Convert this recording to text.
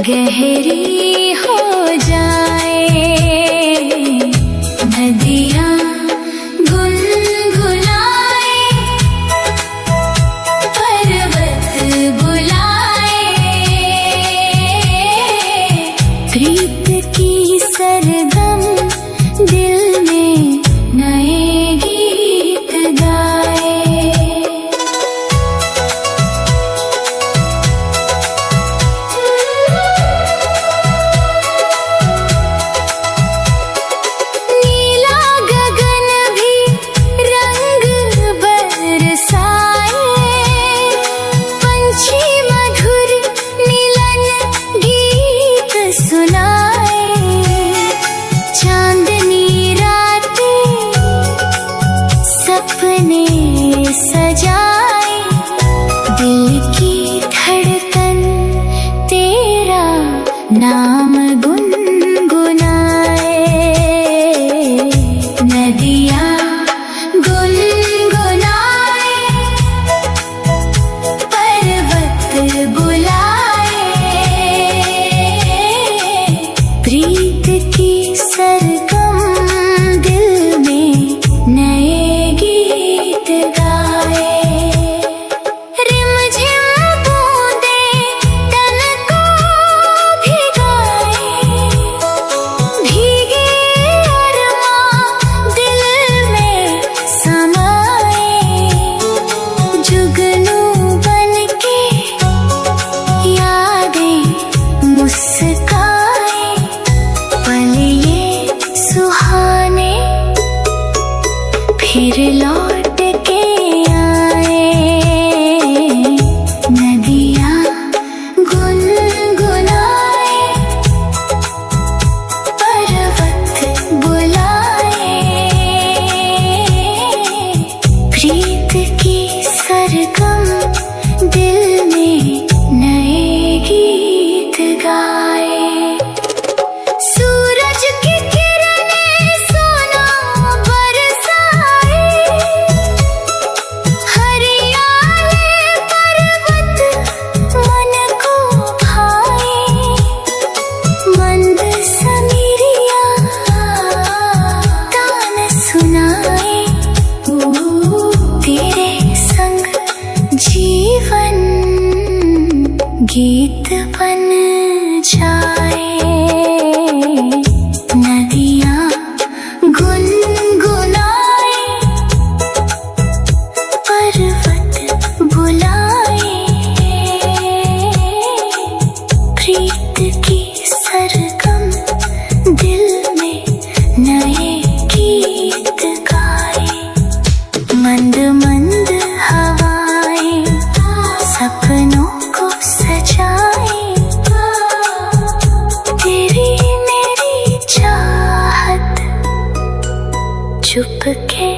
गहरी हो जाए, नदियाँ गुनगुनाए, पर्वत बुलाए, प्रीत की सरगम दिल में नए गीत गाए। नीला गगन भी रंग बरसाए, पंछी मधुर मिलन गीत सुनाए, चांदनी रातें सपने सजाए, दिल की धड़कन तेरा नाम गुनगुनाए, नदियाँ गुनगुनाए, पर्वत बुलाए, प्रीत की सरगम दिल में नए गीत गाए। रिमझिम बूंदें तन को भिगाए, भीगे अरमां दिल में समाए, जुगनू बनके यादें मुस्काए, पल ये सुहाने फिर लौट के आए, नदियाँ गुनगुनाए, पर्वत बुलाए, प्रीत की सरगम दिल में नए गीत गाए। सूरज की किरणें सोना बरसाए, हरियाले पर्वत मन को भाए, मंद समीरियां तान सुनाए, तेरे संग जीवन गीत बन जाए, नदियाँ गुनगुनाए, पर्वत बुलाए, प्रीत की सरगम दिल में नए गीत गाए, मंद मंद हवाएं सपनों को सजाए, तेरी मेरी चाहत चुपके